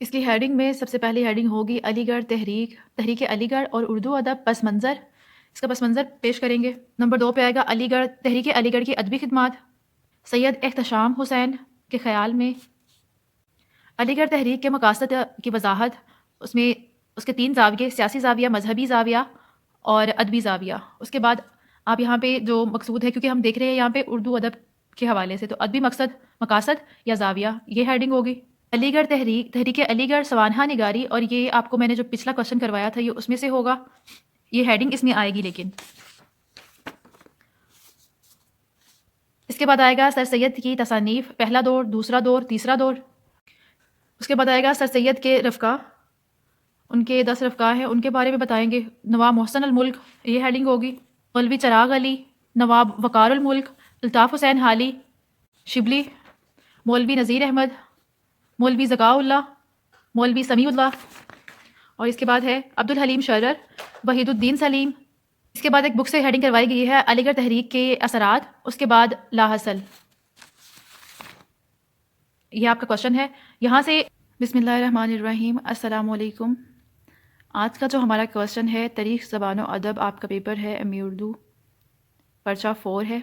اس کی ہیڈنگ میں سب سے پہلی ہیڈنگ ہوگی علی گڑھ تحریک علی گڑھ اور اردو ادب پس منظر. اس کا پس منظر پیش کریں گے. نمبر 2 پہ آئے گا تحریک علی گڑھ کی ادبی خدمات. سید احتشام حسین کے خیال میں علی گڑھ تحریک کے مقاصد کی وضاحت. اس میں اس کے 3 زاویے: سیاسی زاویہ، مذہبی زاویہ اور ادبی زاویہ. اس کے بعد آپ یہاں پہ جو مقصود ہے، کیونکہ ہم دیکھ رہے ہیں یہاں پہ اردو ادب کے حوالے سے، تو ادبی مقاصد یا زاویہ، یہ ہیڈنگ ہوگی. علی گڑھ تحریک علی گڑھ سوانح نگاری، اور یہ آپ کو میں نے جو پچھلا کوشچن کروایا تھا یہ اس میں سے ہوگا، یہ ہیڈنگ اس میں آئے گی. لیکن اس کے بعد آئے گا سر سید کی تصانیف، پہلا دور، دوسرا دور، تیسرا دور. اس کے بعد آئے گا سر سید کے رفقا، ان کے 10 رفقا ہیں، ان کے بارے میں بتائیں گے. نواب محسن الملک، یہ ہیڈنگ ہوگی. مولوی چراغ علی، نواب وقار الملک، الطاف حسین حالی شبلی، مولوی نذیر احمد، مولوی ذکاء اللہ، مولوی سمیع اللہ. اور اس کے بعد ہے عبد الحلیم شرر، وحید الدین سلیم. اس کے بعد ایک بک سے ہیڈنگ کروائی گئی ہے علی گڑھ تحریک کے اثرات. اس کے بعد لاحصل. یہ آپ کا کوشچن ہے. یہاں سے بسم اللہ الرحمن الرحیم. السلام علیکم. آج کا جو ہمارا کوشچن ہے، تاریخ زبان و ادب، آپ کا پیپر ہے ایم اے اردو، پرچہ 4 ہے.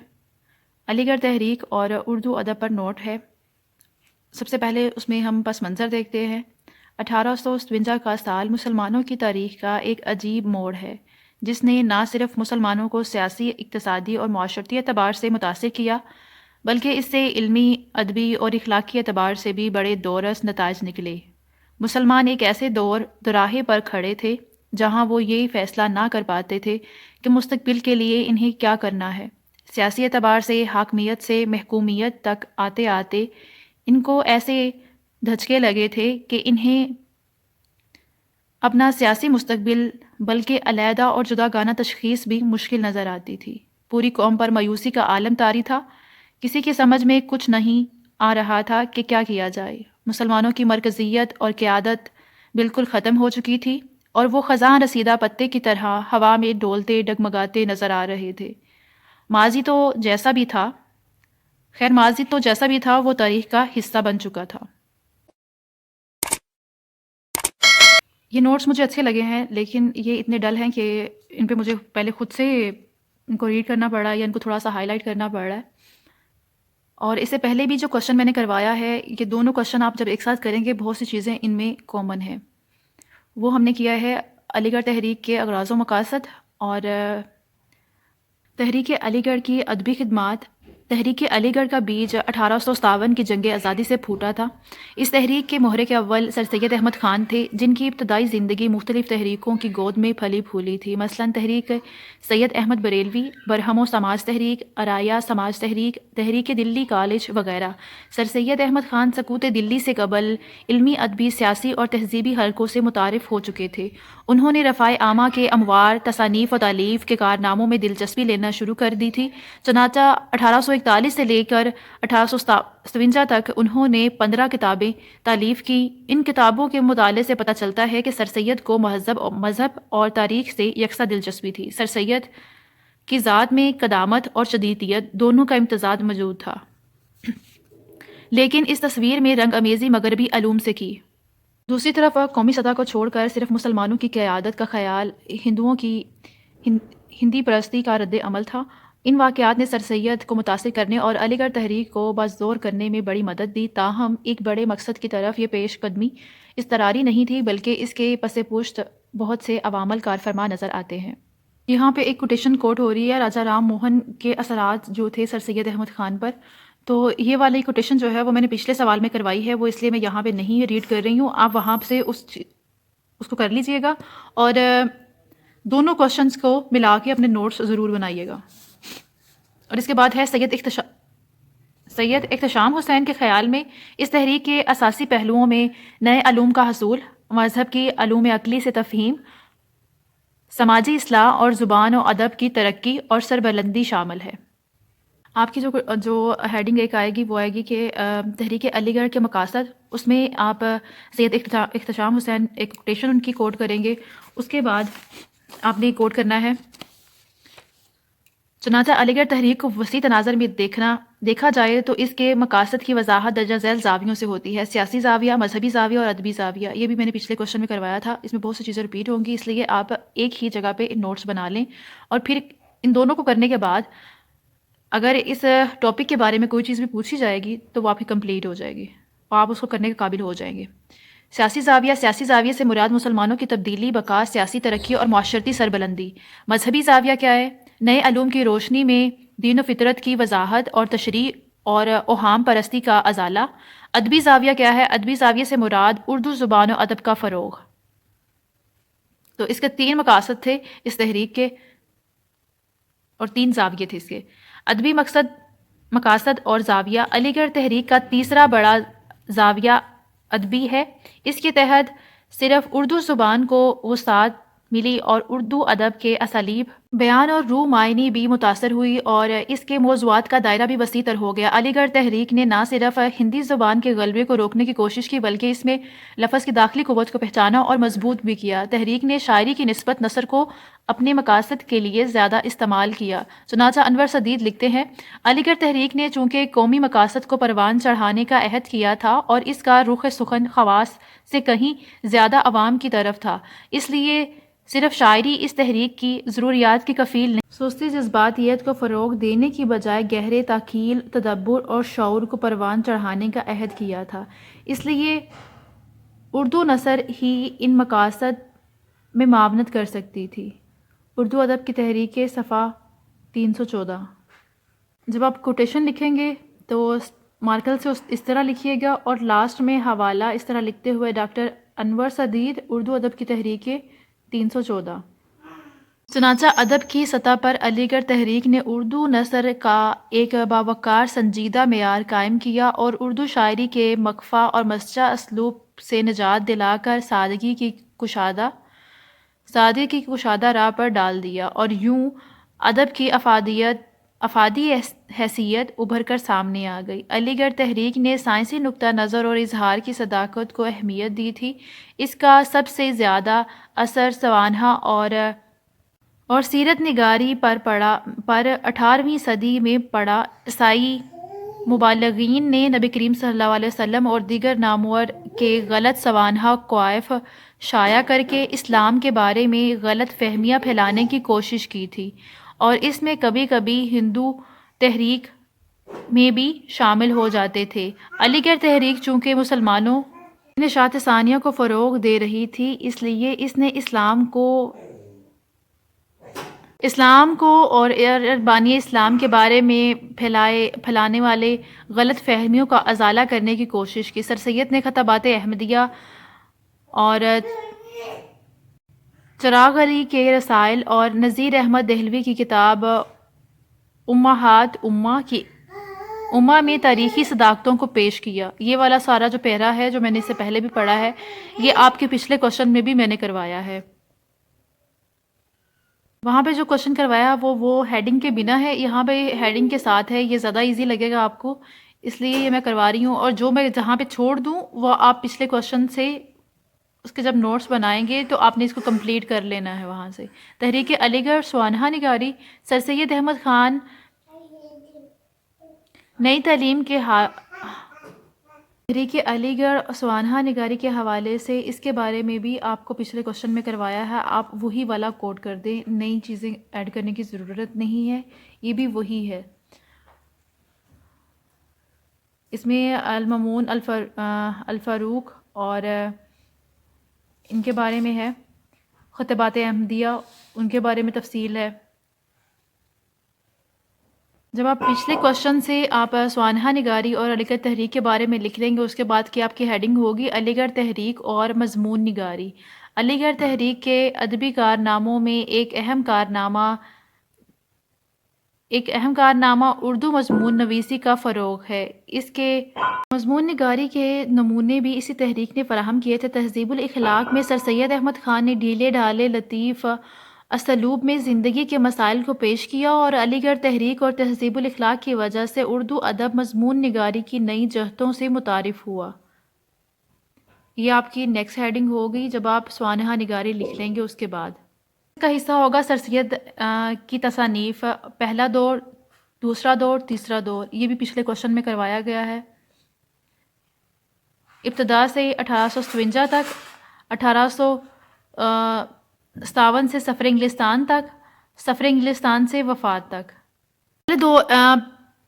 علی گڑھ تحریک اور اردو ادب پر نوٹ ہے. سب سے پہلے اس میں ہم پس منظر دیکھتے ہیں. 1857 کا سال مسلمانوں کی تاریخ کا ایک عجیب موڑ ہے، جس نے نہ صرف مسلمانوں کو سیاسی، اقتصادی اور معاشرتی اعتبار سے متاثر کیا، بلکہ اس سے علمی، ادبی اور اخلاقی اعتبار سے بھی بڑے دورس نتائج نکلے. مسلمان ایک ایسے دوراہے پر کھڑے تھے جہاں وہ یہ فیصلہ نہ کر پاتے تھے کہ مستقبل کے لیے انہیں کیا کرنا ہے. سیاسی اعتبار سے حاکمیت سے محکومیت تک آتے آتے ان کو ایسے دھچکے لگے تھے کہ انہیں اپنا سیاسی مستقبل بلکہ علیحدہ اور جداگانہ تشخیص بھی مشکل نظر آتی تھی. پوری قوم پر مایوسی کا عالم طاری تھا. کسی کی سمجھ میں کچھ نہیں آ رہا تھا کہ کیا جائے. مسلمانوں کی مرکزیت اور قیادت بالکل ختم ہو چکی تھی اور وہ خزاں رسیدہ پتے کی طرح ہوا میں ڈولتے ڈگمگاتے نظر آ رہے تھے. ماضی تو جیسا بھی تھا وہ تاریخ کا حصہ بن چکا تھا. یہ نوٹس مجھے اچھے لگے ہیں، لیکن یہ اتنے ڈل ہیں کہ ان پہ مجھے پہلے خود سے ان کو ریڈ کرنا پڑ رہا ہے یا ان کو تھوڑا سا ہائی لائٹ کرنا پڑ رہا ہے. اور اس سے پہلے بھی جو کوشچن میں نے کروایا ہے، یہ دونوں کوشچن آپ جب ایک ساتھ کریں گے بہت سی چیزیں ان میں کامن ہیں. وہ ہم نے کیا ہے علی گڑھ تحریک کے اغراض و مقاصد اور تحریک علی گڑھ کی ادبی خدمات. تحریک علی گڑھ کا بیج 1857 کی جنگ آزادی سے پھوٹا تھا. اس تحریک کے محرک اول سر سید احمد خان تھے، جن کی ابتدائی زندگی مختلف تحریکوں کی گود میں پھلی پھولی تھی. مثلاً تحریک سید احمد بریلوی، برہم و سماج تحریک، ارایہ سماج تحریک، تحریک دلی کالج وغیرہ. سر سید احمد خان سقوط دلی سے قبل علمی، ادبی، سیاسی اور تہذیبی حلقوں سے متعارف ہو چکے تھے. انہوں نے رفاع عامہ کے اموار، تصانیف و تالیف کے کارناموں میں دلچسپی لینا شروع کر دی تھی. چنانچہ 1841 سے لے کر 1857 تک انہوں نے 15 کتابیں تالیف کی. ان کتابوں کے مطالعے سے پتہ چلتا ہے کہ سر سید کو مذہب اور تاریخ سے یکساں دلچسپی تھی. سر سید کی ذات میں قدامت اور شدیدیت دونوں کا امتزاج موجود تھا، لیکن اس تصویر میں رنگ امیزی مغربی علوم سے کی. دوسری طرف قومی سطح کو چھوڑ کر صرف مسلمانوں کی قیادت کا خیال ہندوؤں کی ہندی پرستی کا رد عمل تھا. ان واقعات نے سر سید کو متاثر کرنے اور علی گڑھ تحریک کو بازدور کرنے میں بڑی مدد دی. تاہم ایک بڑے مقصد کی طرف یہ پیش قدمی اضطراری نہیں تھی، بلکہ اس کے پس پشت بہت سے عوامل کار فرما نظر آتے ہیں. یہاں پہ ایک کوٹیشن کوٹ ہو رہی ہے راجہ رام موہن کے اثرات جو تھے سر سید احمد خان پر. تو یہ والی کوٹیشن جو ہے وہ میں نے پچھلے سوال میں کروائی ہے، وہ اس لیے میں یہاں پہ نہیں ریڈ کر رہی ہوں. آپ وہاں سے اس کو کر لیجئے گا اور دونوں کوشچنز کو ملا کے اپنے نوٹس ضرور بنائیے گا. اور اس کے بعد ہے سید احتشام حسین کے خیال میں اس تحریک کے اساسی پہلوؤں میں نئے علوم کا حصول، مذہب کی علوم عقلی سے تفہیم، سماجی اصلاح اور زبان و ادب کی ترقی اور سربلندی شامل ہے. آپ کی جو ہیڈنگ ایک آئے گی وہ آئے گی کہ تحریک علی گڑھ کے مقاصد. اس میں آپ سید احتشام حسین ایک کوٹیشن ان کی کوٹ کریں گے. اس کے بعد آپ نے کوٹ کرنا ہے چنانچہ علی گڑھ تحریک کو وسیع تناظر میں دیکھا جائے تو اس کے مقاصد کی وضاحت درجہ ذیل زاویوں سے ہوتی ہے: سیاسی زاویہ، مذہبی زاویہ اور ادبی زاویہ۔ یہ بھی میں نے پچھلے کوشچن میں کروایا تھا، اس میں بہت سی چیزیں رپیٹ ہوں گی، اس لیے آپ ایک ہی جگہ پہ نوٹس بنا لیں، اور پھر ان دونوں کو کرنے کے بعد اگر اس ٹاپک کے بارے میں کوئی چیز بھی پوچھی جائے گی تو وہ آپ کی کمپلیٹ ہو جائے گی اور آپ اس کو کرنے کے قابل ہو جائیں گے۔ سیاسی زاویہ سے مراد مسلمانوں کی تبدیلی، بقا، سیاسی ترقی اور معاشرتی سربلندی۔ مذہبی زاویہ کیا ہے؟ نئے علوم کی روشنی میں دین و فطرت کی وضاحت اور تشریح اور اوہام پرستی کا ازالہ۔ ادبی زاویہ کیا ہے؟ ادبی زاویہ سے مراد اردو زبان و ادب کا فروغ۔ تو اس کے 3 مقاصد تھے اس تحریک کے، اور 3 زاویے تھے اس کے: ادبی مقاصد اور زاویہ۔ علی گڑھ تحریک کا تیسرا بڑا زاویہ ادبی ہے۔ اس کے تحت صرف اردو زبان کو وسعت ملی اور اردو ادب کے اسالیب، بیان اور روح معنی بھی متاثر ہوئی، اور اس کے موضوعات کا دائرہ بھی وسیع تر ہو گیا۔ علی گڑھ تحریک نے نہ صرف ہندی زبان کے غلبے کو روکنے کی کوشش کی بلکہ اس میں لفظ کی داخلی قوت کو پہچانا اور مضبوط بھی کیا۔ تحریک نے شاعری کی نسبت نثر کو اپنے مقاصد کے لیے زیادہ استعمال کیا۔ چنانچہ انور سدید لکھتے ہیں: علی گڑھ تحریک نے چونکہ قومی مقاصد کو پروان چڑھانے کا عہد کیا تھا اور اس کا رخ سخن خواص سے کہیں زیادہ عوام کی طرف تھا، اس لیے صرف شاعری اس تحریک کی ضروریات کی کفیل نہیں۔ سستی جذباتیت کو فروغ دینے کی بجائے گہرے تخیل، تدبر اور شعور کو پروان چڑھانے کا عہد کیا تھا، اس لیے اردو نثر ہی ان مقاصد میں معاونت کر سکتی تھی۔ اردو ادب کی تحریک، صفحہ 314۔ جب آپ کوٹیشن لکھیں گے تو مارکر سے اس طرح لکھیے گا، اور لاسٹ میں حوالہ اس طرح لکھتے ہوئے: ڈاکٹر انور سدید، اردو ادب کی تحریک 314۔ چنانچہ ادب کی سطح پر علی گڑھ تحریک نے اردو نثر کا ایک باوقار سنجیدہ معیار قائم کیا اور اردو شاعری کے مخفی اور مسجع اسلوب سے نجات دلا کر سادگی کی کشادہ راہ پر ڈال دیا، اور یوں ادب کی افادی حیثیت ابھر کر سامنے آ گئی۔ علی گڑھ تحریک نے سائنسی نقطہ نظر اور اظہار کی صداقت کو اہمیت دی تھی۔ اس کا سب سے زیادہ اثر سوانح اور سیرت نگاری پر 18ویں صدی میں پڑا۔ عیسائی مبلغین نے نبی کریم صلی اللہ علیہ وسلم اور دیگر نامور کے غلط سوانح کوائف شائع کر کے اسلام کے بارے میں غلط فہمیاں پھیلانے کی کوشش کی تھی، اور اس میں کبھی کبھی ہندو تحریک میں بھی شامل ہو جاتے تھے۔ علی گڑھ تحریک چونکہ مسلمانوں کی نشاط ثانیہ کو فروغ دے رہی تھی، اس لیے اس نے اسلام کو اور اربانی اسلام کے بارے میں پھیلانے والے غلط فہمیوں کا ازالہ کرنے کی کوشش کی۔ سر سید نے خطابات احمدیہ اور چراغ علی کے رسائل اور نذیر احمد دہلوی کی کتاب امہات امہ میں تاریخی صداقتوں کو پیش کیا۔ یہ والا سارا جو پیرا ہے، جو میں نے اس سے پہلے بھی پڑھا ہے، یہ آپ کے پچھلے کوشچن میں بھی میں نے کروایا ہے۔ وہاں پہ جو کوشچن کروایا وہ ہیڈنگ کے بنا ہے، یہاں پہ ہیڈنگ کے ساتھ ہے۔ یہ زیادہ ایزی لگے گا آپ کو، اس لیے یہ میں کروا رہی ہوں، اور جو میں جہاں پہ چھوڑ دوں وہ آپ پچھلے کوشچن سے اس کے جب نوٹس بنائیں گے تو آپ نے اس کو کمپلیٹ کر لینا ہے وہاں سے۔ تحریک علی گڑھ سوانح نگاری۔ سر سید احمد خان نئی تعلیم کے تحریک علی گڑھ سوانح نگاری کے حوالے سے اس کے بارے میں بھی آپ کو پچھلے کوشچن میں کروایا ہے، آپ وہی والا کوٹ کر دیں، نئی چیزیں ایڈ کرنے کی ضرورت نہیں ہے، یہ بھی وہی ہے۔ اس میں الممون الفاروق اور ان کے بارے میں ہے، خطبات احمدیہ ان کے بارے میں تفصیل ہے۔ جب آپ پچھلے کوشچن سے آپ سوانح نگاری اور علی گڑھ تحریک کے بارے میں لکھ لیں گے، اس کے بعد کی آپ کی ہیڈنگ ہوگی علی گڑھ تحریک اور مضمون نگاری۔ علی گڑھ تحریک کے ادبی کارناموں میں ایک اہم کارنامہ اردو مضمون نویسی کا فروغ ہے۔ اس کے مضمون نگاری کے نمونے بھی اسی تحریک نے فراہم کیے تھے۔ تہذیب الاخلاق میں سر سید احمد خان نے ڈھیلے ڈھالے لطیف اسلوب میں زندگی کے مسائل کو پیش کیا، اور علی گڑھ تحریک اور تہذیب الاخلاق کی وجہ سے اردو ادب مضمون نگاری کی نئی جہتوں سے متعارف ہوا۔ یہ آپ کی نیکسٹ ہیڈنگ ہوگی جب آپ سوانح نگاری لکھ لیں گے اس کے بعد۔ کا حصہ ہوگا سر سید کی تصانیف، پہلا دور، دوسرا دور، تیسرا دور. یہ بھی پچھلے کوشچن میں کروایا گیا ہے. ابتدا سے 1857 تک، 1857 سے سفر انگلستان تک، سفر انگلستان سے وفات تک.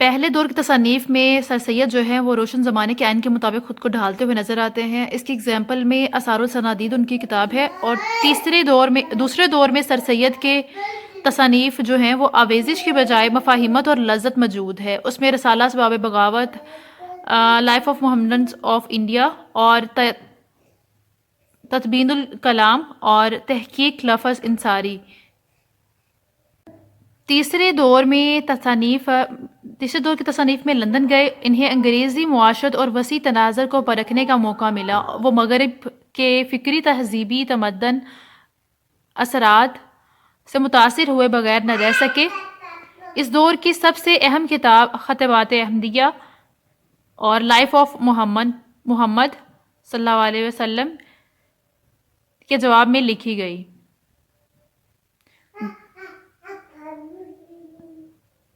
پہلے دور کی تصانیف میں سر سید جو ہیں وہ روشن زمانے کے عین کے مطابق خود کو ڈھالتے ہوئے نظر آتے ہیں. اس کی اگزامپل میں آثار السنادید ان کی کتاب ہے. اور دوسرے دور میں سر سید کے تصانیف جو ہیں وہ آویزش کی بجائے مفاہمت اور لذت موجود ہے. اس میں رسالہ اسباب بغاوت، لائف آف محمدنز آف انڈیا اور تتبین الکلام اور تحقیق لفظ انصاری. تیسرے دور کی تصانیف میں لندن گئے. انہیں انگریزی معاشرت اور وسیع تناظر کو پرکھنے کا موقع ملا. وہ مغرب کے فکری تہذیبی تمدن اثرات سے متاثر ہوئے بغیر نہ رہ سکے. اس دور کی سب سے اہم کتاب خطبات احمدیہ اور لائف آف محمد صلی اللہ علیہ وسلم کے جواب میں لکھی گئی.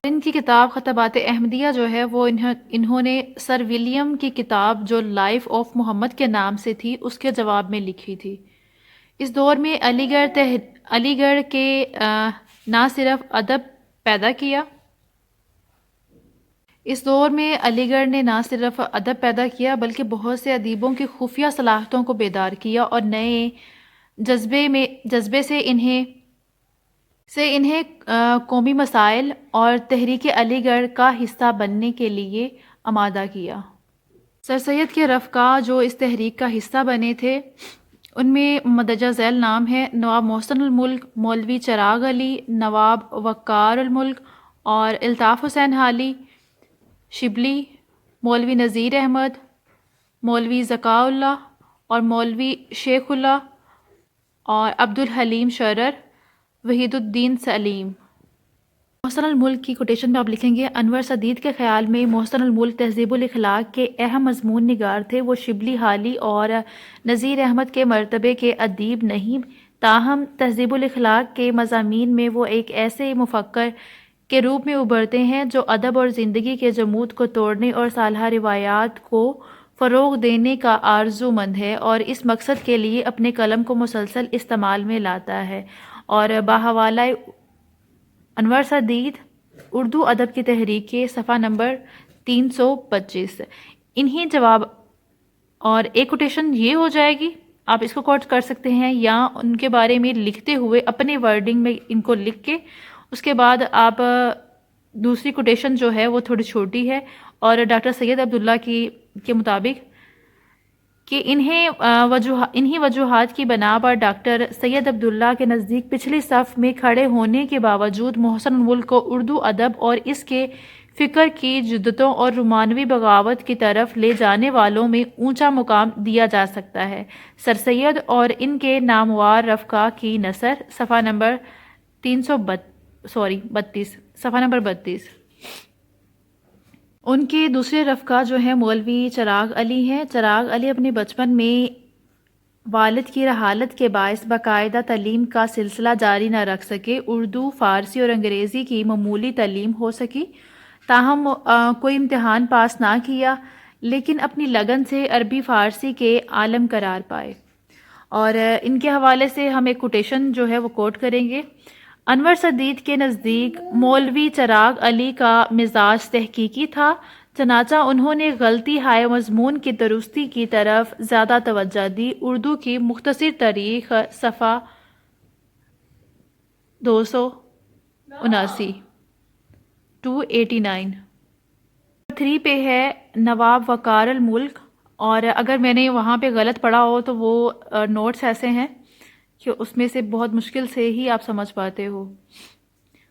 ان کی کتاب خطبات احمدیہ جو ہے وہ انہوں نے سر ولیم کی کتاب جو لائف آف محمد کے نام سے تھی اس کے جواب میں لکھی تھی. اس دور میں علی گڑھ کے نہ صرف ادب پیدا کیا بلکہ بہت سے ادیبوں کی خفیہ صلاحیتوں کو بیدار کیا اور نئے جذبے سے انہیں قومی مسائل اور تحریک علی گڑھ کا حصہ بننے کے لیے آمادہ کیا. سر سید کے رفقا جو اس تحریک کا حصہ بنے تھے ان میں مندرجہ ذیل نام ہے: نواب محسن الملک، مولوی چراغ علی، نواب وقار الملک اور الطاف حسین حالی شبلی، مولوی نذیر احمد، مولوی ذکاء اللہ اور مولوی شیخ اللہ اور عبدالحلیم شرر، وحید الدین سلیم. محسن الملک کی کوٹیشن میں آپ لکھیں گے: انور سدید کے خیال میں محسن الملک تہذیب الاخلاق کے اہم مضمون نگار تھے. وہ شبلی، حالی اور نذیر احمد کے مرتبے کے ادیب نہیں، تاہم تہذیب الاخلاق کے مضامین میں وہ ایک ایسے مفکر کے روپ میں ابھرتے ہیں جو ادب اور زندگی کے جمود کو توڑنے اور صالحہ روایات کو فروغ دینے کا آرزومند ہے اور اس مقصد کے لیے اپنے قلم کو مسلسل استعمال میں لاتا ہے. اور بحوالہ انور سدید، اردو ادب کی تحریک کے صفحہ نمبر 325. انہیں جواب اور ایک کوٹیشن یہ ہو جائے گی، آپ اس کو کوٹ کر سکتے ہیں یا ان کے بارے میں لکھتے ہوئے اپنے ورڈنگ میں ان کو لکھ کے اس کے بعد آپ دوسری کوٹیشن جو ہے وہ تھوڑی چھوٹی ہے اور ڈاکٹر سید عبداللہ کے مطابق کہ انہی وجوہات کی بنا پر ڈاکٹر سید عبداللہ کے نزدیک پچھلی صف میں کھڑے ہونے کے باوجود محسن الملک کو اردو ادب اور اس کے فکر کی جدتوں اور رومانوی بغاوت کی طرف لے جانے والوں میں اونچا مقام دیا جا سکتا ہے. سر سید اور ان کے نامور رفقا کی نثر، صفحہ نمبر 32 صفحہ نمبر 32. ان کے دوسرے رفقا جو ہیں مولوی چراغ علی ہیں. چراغ علی اپنے بچپن میں والد کی رحالت کے باعث باقاعدہ تعلیم کا سلسلہ جاری نہ رکھ سکے. اردو، فارسی اور انگریزی کی معمولی تعلیم ہو سکی، تاہم کوئی امتحان پاس نہ کیا، لیکن اپنی لگن سے عربی فارسی کے عالم قرار پائے. اور ان کے حوالے سے ہم ایک کوٹیشن جو ہے وہ کوٹ کریں گے: انور سدید کے نزدیک مولوی چراغ علی کا مزاج تحقیقی تھا، چنانچہ انہوں نے غلطی ہائے مضمون کی درستی کی طرف زیادہ توجہ دی. اردو کی مختصر تاریخ، صفحہ 279 289. 3 پہ ہے نواب وقار الملک، اور اگر میں نے وہاں پہ غلط پڑھا ہو تو وہ نوٹس ایسے ہیں کہ اس میں سے بہت مشکل سے ہی آپ سمجھ پاتے ہو.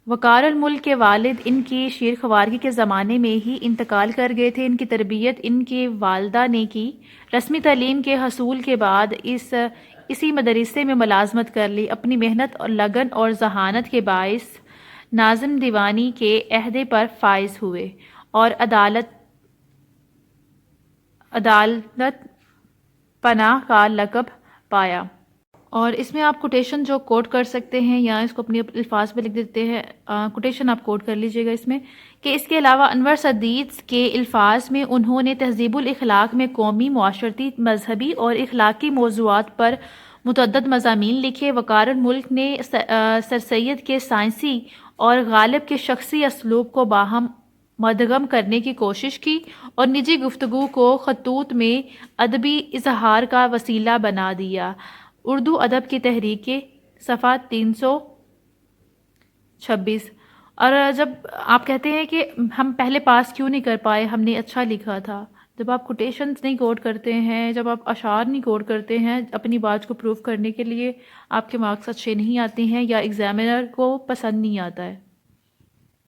وقار الملک کے والد ان کی شیر خوارگی کے زمانے میں ہی انتقال کر گئے تھے. ان کی تربیت ان کی والدہ نے کی. رسمی تعلیم کے حصول کے بعد اسی مدرسے میں ملازمت کر لی. اپنی محنت اور لگن اور ذہانت کے باعث ناظم دیوانی کے عہدے پر فائز ہوئے اور عدالت پناہ کا لقب پایا. اور اس میں آپ کوٹیشن جو کوٹ کر سکتے ہیں یا اس کو اپنے الفاظ پہ لکھ دیتے ہیں، کوٹیشن آپ کوٹ کر لیجئے گا اس میں، کہ اس کے علاوہ انور سدید کے الفاظ میں انہوں نے تہذیب الاخلاق میں قومی، معاشرتی، مذہبی اور اخلاقی موضوعات پر متعدد مضامین لکھے۔ وقار الملک نے سر سید کے سائنسی اور غالب کے شخصی اسلوب کو باہم مدغم کرنے کی کوشش کی اور نجی گفتگو کو خطوط میں ادبی اظہار کا وسیلہ بنا دیا۔ اردو ادب کی تحریکیں، صفحہ 326۔ اور جب آپ کہتے ہیں کہ ہم پہلے پاس کیوں نہیں کر پائے، ہم نے اچھا لکھا تھا، جب آپ کوٹیشنز نہیں کوٹ کرتے ہیں، جب آپ اشعار نہیں کوٹ کرتے ہیں اپنی بات کو پروف کرنے کے لیے، آپ کے مارکس اچھے نہیں آتے ہیں یا ایگزامینر کو پسند نہیں آتا ہے۔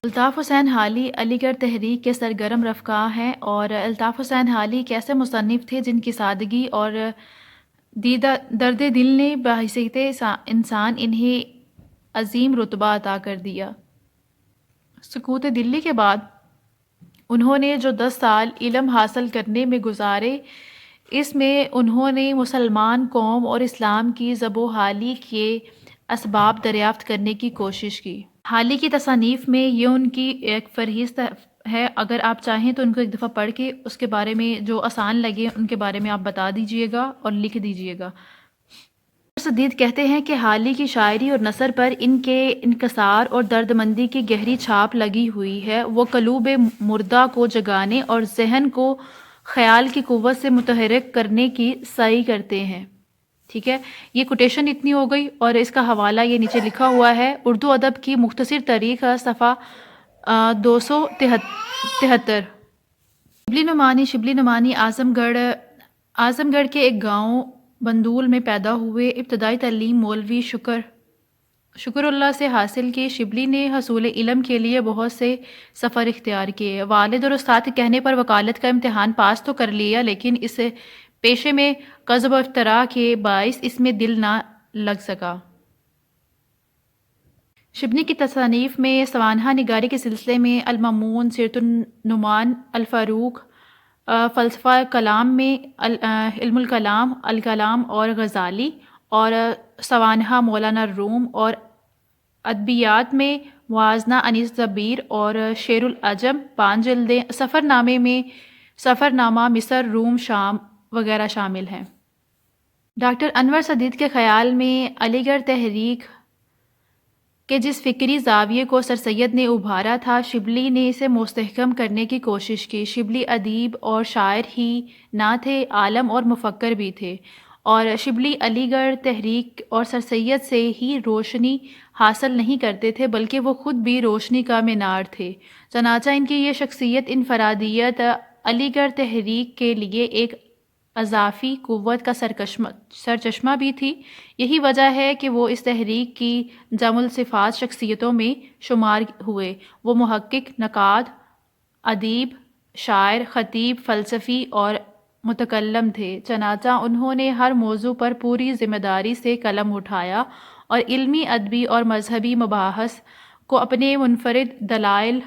الطاف حسین حالی علی گڑھ تحریک کے سرگرم رفقا ہیں، اور الطاف حسین حالی ایک ایسے مصنف تھے جن کی سادگی اور درد دل نے بحیثیت انسان انہیں عظیم رتبہ عطا کر دیا۔ سقوط دلی کے بعد انہوں نے جو 10 سال علم حاصل کرنے میں گزارے، اس میں انہوں نے مسلمان قوم اور اسلام کی زب و حالی کے اسباب دریافت کرنے کی کوشش کی۔ حالی کی تصانیف میں یہ ان کی ایک فہرست ہے، اگر آپ چاہیں تو ان کو ایک دفعہ پڑھ کے اس کے بارے میں جو آسان لگے ان کے بارے میں آپ بتا دیجئے گا اور لکھ دیجئے گا۔ سدید کہتے ہیں کہ حالی کی شاعری اور نثر پر ان کے انکسار اور درد مندی کی گہری چھاپ لگی ہوئی ہے۔ وہ قلوب مردہ کو جگانے اور ذہن کو خیال کی قوت سے متحرک کرنے کی سعی کرتے ہیں۔ ٹھیک ہے، یہ کوٹیشن اتنی ہو گئی اور اس کا حوالہ یہ نیچے لکھا ہوا ہے۔ اردو ادب کی مختصر تاریخ، صفحہ 273۔ شبلی نعمانی اعظم گڑھ کے ایک گاؤں بندول میں پیدا ہوئے۔ ابتدائی تعلیم مولوی شکر اللہ سے حاصل کی۔ شبلی نے حصول علم کے لیے بہت سے سفر اختیار کیے۔ والد اور استاد کے کہنے پر وکالت کا امتحان پاس تو کر لیا، لیکن اس پیشے میں کذب و افتراء کے باعث اس میں دل نہ لگ سکا۔ شبلی کی تصانیف میں سوانح نگاری کے سلسلے میں المامون، سیرۃ النعمان، الفاروق، فلسفہ کلام میں علم الکلام، الکلام اور غزالی، اور سوانح مولانا روم، اور ادبیات میں موازنہ انیس زبیر اور شعر العجم 5 جلدیں، سفر نامہ مصر، روم، شام وغیرہ شامل ہیں۔ ڈاکٹر انور سدید کے خیال میں علی گڑھ تحریک کہ جس فکری زاویے کو سر سید نے ابھارا تھا، شبلی نے اسے مستحکم کرنے کی کوشش کی۔ شبلی ادیب اور شاعر ہی نہ تھے، عالم اور مفکر بھی تھے، اور شبلی علی گڑھ تحریک اور سر سید سے ہی روشنی حاصل نہیں کرتے تھے بلکہ وہ خود بھی روشنی کا مینار تھے۔ چنانچہ ان کی یہ شخصیت، انفرادیت، علی گڑھ تحریک کے لیے ایک اضافی قوت کا سرچشمہ بھی تھی۔ یہی وجہ ہے کہ وہ اس تحریک کی جم الصفات شخصیتوں میں شمار ہوئے۔ وہ محقق، نقاد، ادیب، شاعر، خطیب، فلسفی اور متکلم تھے۔ چنانچہ انہوں نے ہر موضوع پر پوری ذمہ داری سے قلم اٹھایا اور علمی، ادبی اور مذہبی مباحث کو اپنے منفرد دلائل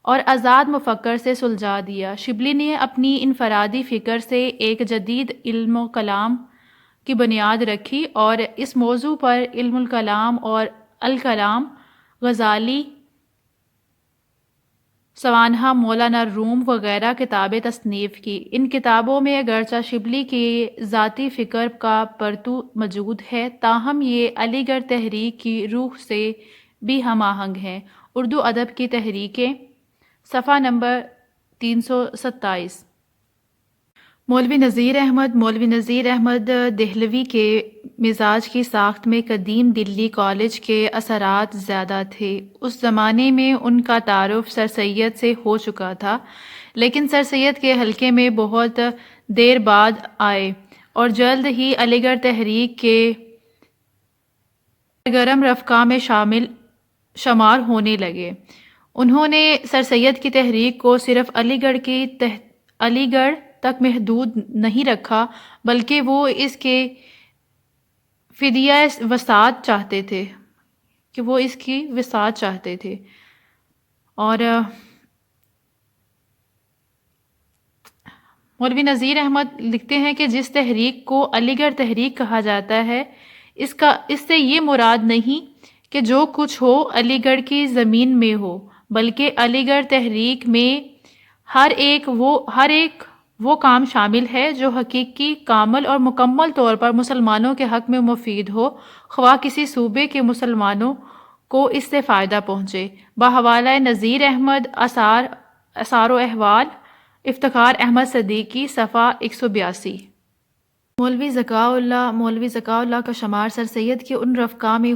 اور آزاد مفکر سے سلجھا دیا۔ شبلی نے اپنی انفرادی فکر سے ایک جدید علم و کلام کی بنیاد رکھی اور اس موضوع پر علم الکلام اور الکلام، غزالی، سوانح مولانا روم وغیرہ کتابیں تصنیف کی۔ ان کتابوں میں اگرچہ شبلی کی ذاتی فکر کا پرتو موجود ہے، تاہم یہ علی گڑھ تحریک کی روح سے بھی ہم آہنگ ہیں۔ اردو ادب کی تحریکیں، صفحہ نمبر 327۔ مولوی نذیر احمد دہلوی کے مزاج کی ساخت میں قدیم دلی کالج کے اثرات زیادہ تھے۔ اس زمانے میں ان کا تعارف سر سید سے ہو چکا تھا، لیکن سر سید کے حلقے میں بہت دیر بعد آئے اور جلد ہی علی گڑھ تحریک کے سرگرم رفقا میں شمار ہونے لگے۔ انہوں نے سر سید کی تحریک کو صرف علی گڑھ تک محدود نہیں رکھا، بلکہ وہ اس کے فدیہ وسعت چاہتے تھے اور مولوی نذیر احمد لکھتے ہیں کہ جس تحریک کو علی گڑھ تحریک کہا جاتا ہے، اس سے یہ مراد نہیں کہ جو کچھ ہو علی گڑھ کی زمین میں ہو، بلکہ علی گڑھ تحریک میں ہر ایک وہ کام شامل ہے جو حقیقی، کامل اور مکمل طور پر مسلمانوں کے حق میں مفید ہو، خواہ کسی صوبے کے مسلمانوں کو اس سے فائدہ پہنچے۔ بحوالہ نذیر احمد، آثار و احوال، افتخار احمد صدیقی، صفحہ 182۔ مولوی ذکاء اللہ کا شمار سر سید کے ان رفقا میں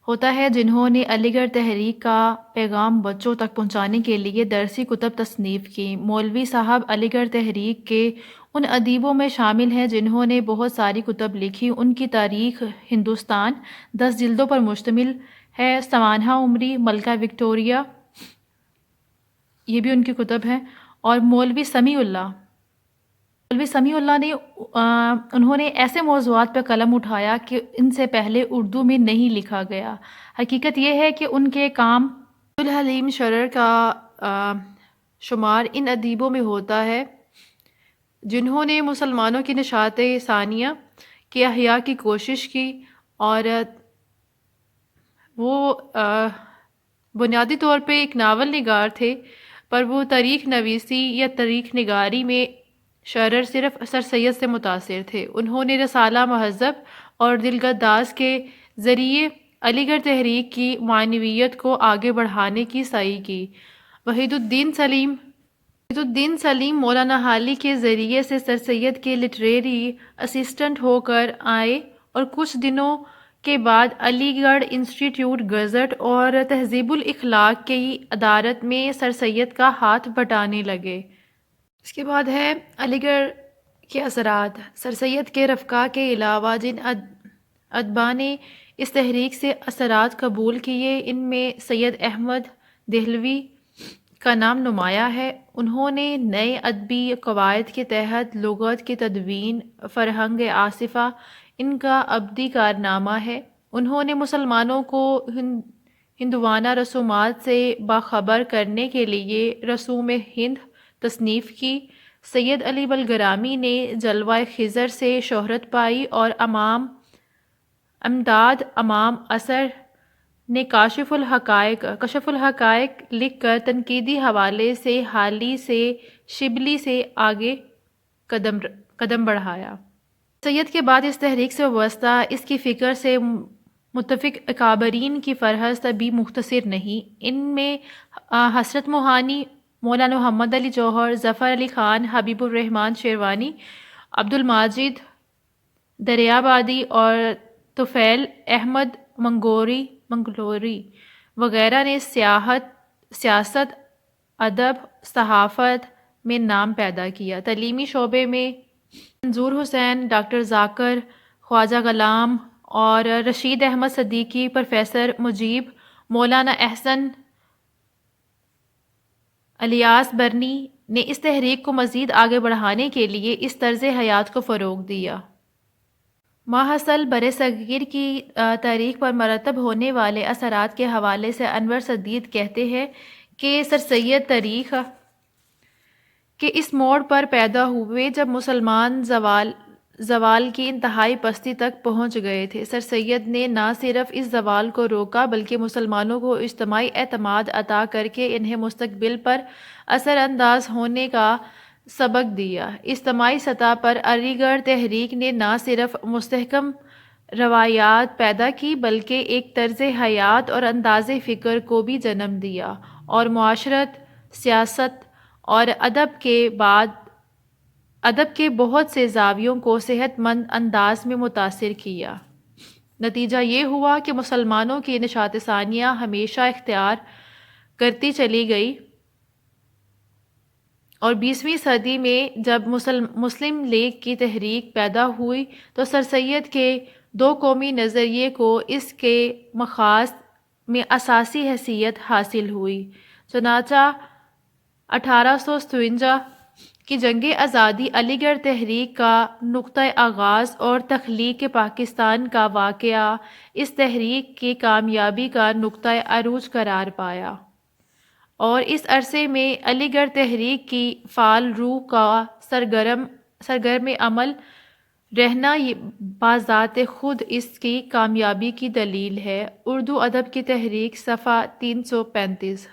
ہوتا ہے جنہوں نے علی گڑھ تحریک کا پیغام بچوں تک پہنچانے کے لیے درسی کتب تصنیف کی۔ مولوی صاحب علی گڑھ تحریک کے ان ادیبوں میں شامل ہیں جنہوں نے بہت ساری کتب لکھی۔ ان کی تاریخ ہندوستان 10 جلدوں پر مشتمل ہے۔ سوانح عمری، ملکہ وکٹوریہ، یہ بھی ان کی کتب ہیں۔ اور مولوی سمیع اللہ نے انہوں نے ایسے موضوعات پہ قلم اٹھایا کہ ان سے پہلے اردو میں نہیں لکھا گیا۔ حقیقت یہ ہے کہ ان کے کام عبدالحلیم شرر کا شمار ان ادیبوں میں ہوتا ہے جنہوں نے مسلمانوں کی نشاط ثانیہ کے احیاء کی کوشش کی، اور وہ بنیادی طور پہ ایک ناول نگار تھے، پر وہ تاریخ نویسی یا تاریخ نگاری میں شرر صرف سر سید سے متاثر تھے۔ انہوں نے رسالہ مہذب اور دلگداز کے ذریعے علی گڑھ تحریک کی معنویت کو آگے بڑھانے کی سعی کی۔ وحید الدین سلیم مولانا حالی کے ذریعے سے سر سید کے لٹریری اسسٹنٹ ہو کر آئے، اور کچھ دنوں کے بعد علی گڑھ انسٹیٹیوٹ گزٹ اور تہذیب الاخلاق کی ادارت میں سر سید کا ہاتھ بٹانے لگے۔ اس کے بعد ہے علی گڑھ کے اثرات۔ سر سید کے رفقا کے علاوہ جن ادبا نے اس تحریک سے اثرات قبول کیے، ان میں سید احمد دہلوی کا نام نمایاں ہے۔ انہوں نے نئے ادبی قواعد کے تحت لغت کی تدوین، فرہنگ آصفہ ان کا ابدی کارنامہ ہے۔ انہوں نے مسلمانوں کو ہندوانہ رسومات سے باخبر کرنے کے لیے رسوم ہند تصنیف کی۔ سید علی بلگرامی نے جلوہ خضر سے شہرت پائی، اور امداد امام اثر نے کاشف الحقائق لکھ کر تنقیدی حوالے سے حالی سے شبلی سے آگے قدم بڑھایا۔ سید کے بعد اس تحریک سے وابستہ اس کی فکر سے متفق اکابرین کی فہرست بھی مختصر نہیں۔ ان میں حسرت موہانی، مولانا محمد علی جوہر، ظفر علی خان، حبیب الرحمن شیروانی، عبدالماجد دریابادی اور طفیل احمد منگلوری وغیرہ نے سیاست، ادب، صحافت میں نام پیدا کیا۔ تعلیمی شعبے میں منظور حسین، ڈاکٹر ذاکر، خواجہ غلام اور رشید احمد صدیقی، پروفیسر مجیب، مولانا احسن الیاس برنی نے اس تحریک کو مزید آگے بڑھانے کے لیے اس طرز حیات کو فروغ دیا۔ ماحصل برصغیر کی تاریخ پر مرتب ہونے والے اثرات کے حوالے سے انور سدید کہتے ہیں کہ سر سید تاریخ کے اس موڑ پر پیدا ہوئے جب مسلمان زوال کی انتہائی پستی تک پہنچ گئے تھے۔ سر سید نے نہ صرف اس زوال کو روکا بلکہ مسلمانوں کو اجتماعی اعتماد عطا کر کے انہیں مستقبل پر اثر انداز ہونے کا سبق دیا۔ اجتماعی سطح پر علی گڑھ تحریک نے نہ صرف مستحکم روایات پیدا کی بلکہ ایک طرز حیات اور انداز فکر کو بھی جنم دیا، اور معاشرت، سیاست اور ادب کے بہت سے زاویوں کو صحت مند انداز میں متاثر کیا۔ نتیجہ یہ ہوا کہ مسلمانوں کی نشاط ثانیہ ہمیشہ اختیار کرتی چلی گئی، اور 20ویں صدی میں جب مسلم لیگ کی تحریک پیدا ہوئی تو سر سید کے دو قومی نظریے کو اس کے مخاض میں اساسی حیثیت حاصل ہوئی۔ چنانچہ 1857 کی جنگ آزادی علی گڑھ تحریک کا نقطۂ آغاز اور تخلیق پاکستان کا واقعہ اس تحریک کی کامیابی کا نقطۂ عروج قرار پایا، اور اس عرصے میں علی گڑھ تحریک کی فعال روح کا سرگرم عمل رہنا بذات خود اس کی کامیابی کی دلیل ہے۔ اردو ادب کی تحریک، صفحہ 335۔